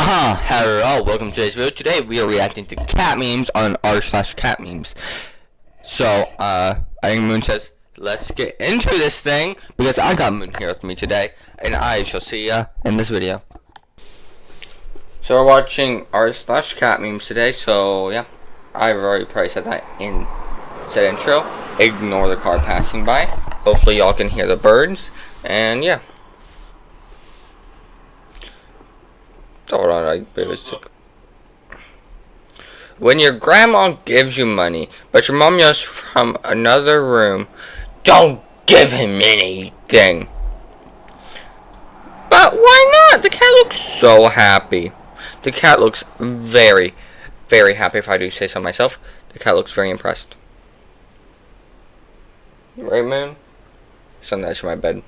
Hello, welcome to today's video. Today we are reacting to cat memes on r/cat memes. So, I think Moon says, let's get into this thing, because I got Moon here with me today, and I shall see ya in this video. So we're watching r/cat memes today, so yeah, I've already probably said that in said intro. Ignore the car passing by. Hopefully y'all can hear the birds, and yeah. Hold on, I took. When your grandma gives you money, but your mom yells from another room, don't give him anything. But why not? The cat looks so happy. The cat looks very, very happy, if I do say so myself. The cat looks very impressed. Right, Moon? It's on the edge of my bed.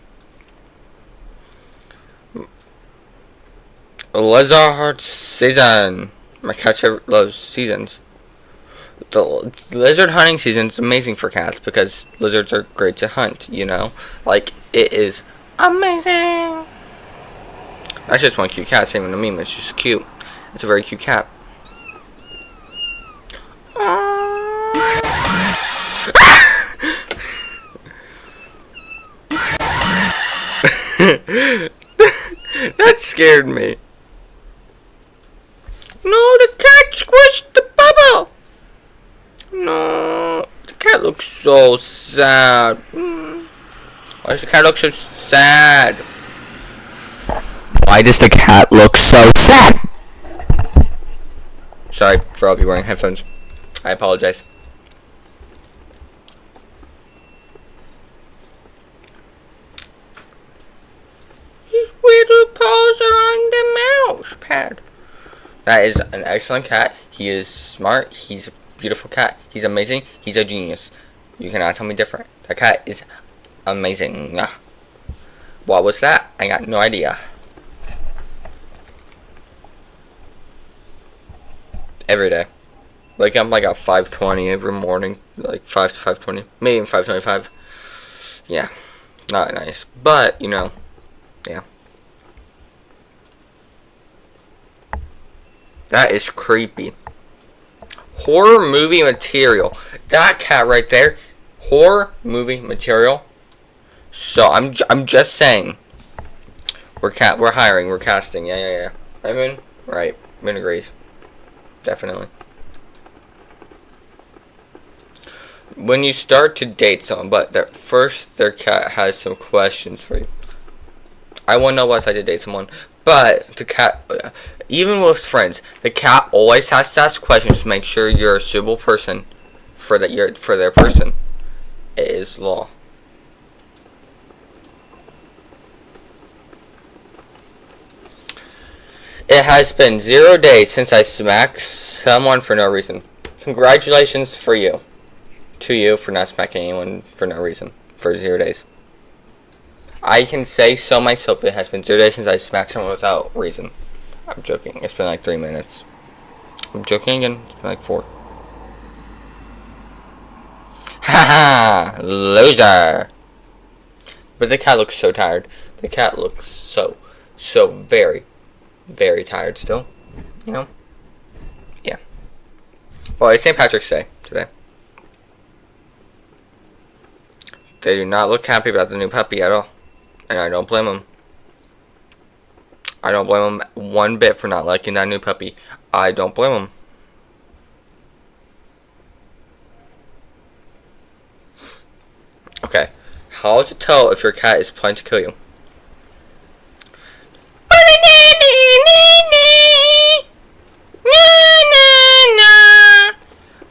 Lizard season. My cat loves seasons. The lizard hunting season is amazing for cats because lizards are great to hunt, you know? Like, it is amazing. That's just one cute cat, same with a meme. It's just cute. It's a very cute cat. That scared me. No, the cat squished the bubble. No, the cat looks so sad. Why does the cat look so sad? Why does the cat look so sad? Sorry for all of you wearing headphones. I apologize. His little paws are on the mouse pad. That is an excellent cat. He is smart. He's a beautiful cat. He's amazing. He's a genius. You cannot tell me different. That cat is amazing. What was that? I got no idea. Every day. Wake up like at 5:20 every morning. Like 5 to 5:20. Maybe even 5:25. Yeah. Not nice. But, you know. Yeah. That is creepy. Horror movie material. That cat right there, horror movie material. So I'm just saying. We're hiring. We're casting. Yeah. I mean, right. Moon agrees. Definitely. When you start to date someone, but first their cat has some questions for you. I won't know what it's like to date someone, but the cat, even with friends, the cat always has to ask questions to make sure you're a suitable person for their person. It is law. It has been 0 days since I smacked someone for no reason. Congratulations for you. To you for not smacking anyone for no reason. For 0 days. I can say so myself. It has been 0 days since I smacked someone without reason. I'm joking. It's been like 3 minutes. I'm joking again. It's been like 4. Haha! Loser! But the cat looks so tired. The cat looks so very, very tired still. You know? Yeah. Well, it's St. Patrick's Day today. They do not look happy about the new puppy at all. And I don't blame them. I don't blame them one bit for not liking that new puppy. I don't blame them. Okay. How to tell if your cat is planning to kill you?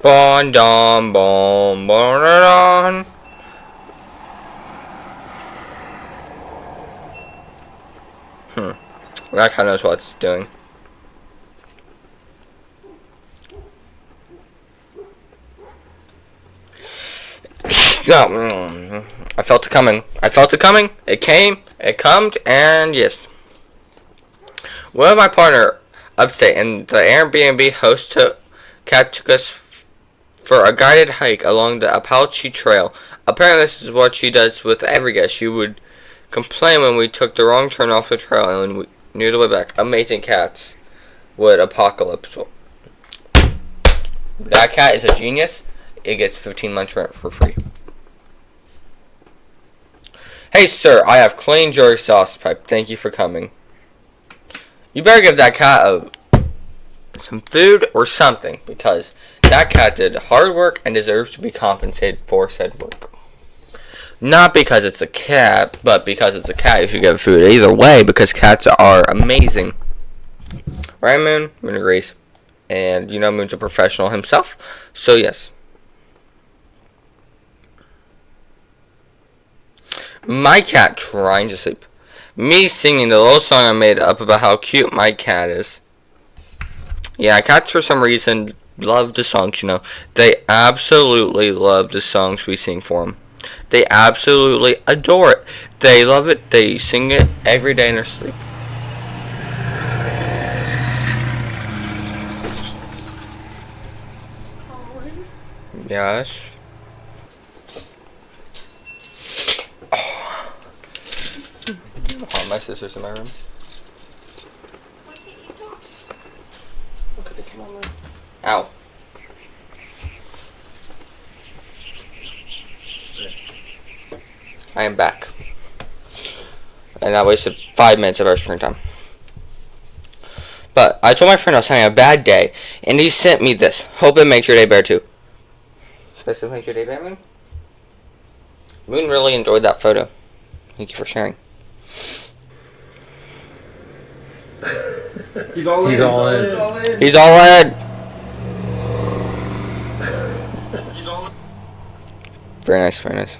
Bon don bon bon don. That cat knows what it's doing. I felt it coming. I felt it coming. It came. It comed. And yes. One of my partner upstate and the Airbnb host cat took us for a guided hike along the Apache Trail. Apparently this is what she does with every guest. She would complain when we took the wrong turn off the trail and near the way back. Amazing cats. would Apocalypse. That cat is a genius. It gets 15 months rent for free. Hey sir, I have cleaned your sauce pipe. Thank you for coming. You better give that cat some food or something, because that cat did hard work and deserves to be compensated for said work. Not because it's a cat, but because it's a cat, you should give it food. Either way, because cats are amazing. Right, Moon? Moon agrees. And you know Moon's a professional himself, so yes. My cat trying to sleep. Me singing the little song I made up about how cute my cat is. Yeah, cats for some reason love the songs, you know. They absolutely love the songs we sing for them. They absolutely adore it. They love it. They sing it every day in their sleep. Yes. Oh, my sister's in my room. Why can't you talk? Look at the camera. Ow. I am back. And I wasted 5 minutes of our screen time. But I told my friend I was having a bad day, and he sent me this. Hope it makes your day better too. Does it make your day better, Moon? Moon really enjoyed that photo. Thank you for sharing. He's all in. He's all in. He's all in. He's all in. He's all in. Very nice, very nice.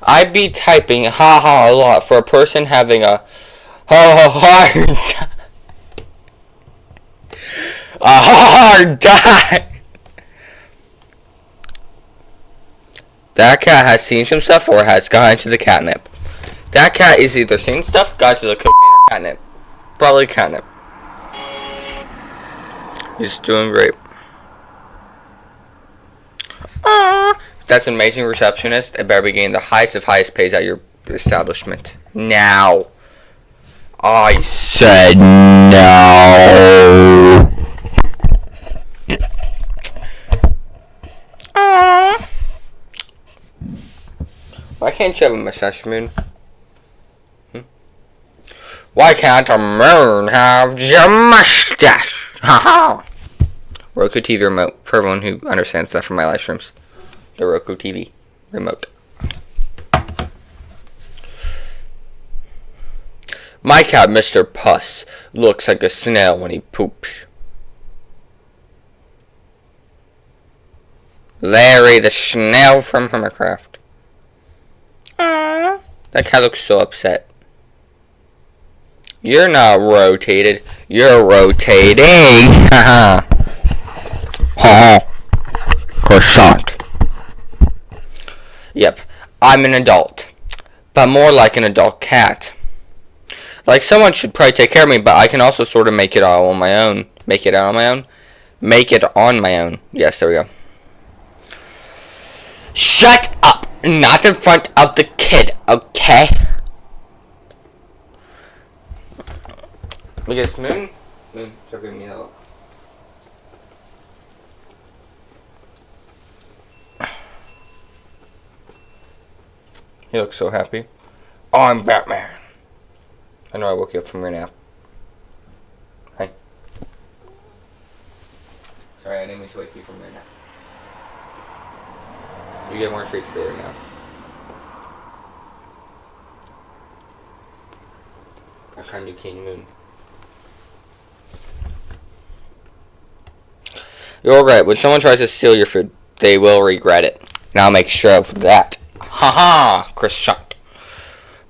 I'd be typing haha a lot for a person having a hard time. That cat has seen some stuff or has gone into the catnip. That cat is either seen stuff, got to the cocaine, or catnip. Probably catnip. He's doing great. That's an amazing receptionist. It better be getting the highest of highest pays at your establishment. Now. I said no. Why can't you have a mustache, Moon? Why can't a moon have your mustache? Haha. Roku TV remote, for everyone who understands that from my live streams. The Roku TV remote. My cat, Mr. Puss, looks like a snail when he poops. Larry the snail from Minecraft. Aww. That cat looks so upset. You're not rotated. You're rotating. Haha. Haha. Croissant. Yep. I'm an adult. But more like an adult cat. Like someone should probably take care of me, but I can also sort of make it all on my own. Make it out on my own? Make it on my own. Yes, there we go. Shut up! Not in front of the kid, okay? Look at this Moon. Moon, start giving me that look. He looks so happy. Oh, I'm Batman. I know I woke you up from your nap. Hi. Sorry, I didn't mean to wake you from your nap. You get more treats later now. I kind of King Moon. You're right. When someone tries to steal your food, they will regret it. And I'll make sure of that. Haha, croissant.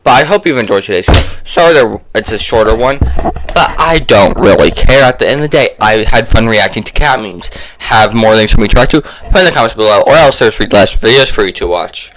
But I hope you've enjoyed today's video. Sorry it's a shorter one, but I don't really care. At the end of the day, I had fun reacting to cat memes. Have more things for me to react to? Put in the comments below, or else there's less videos for you to watch.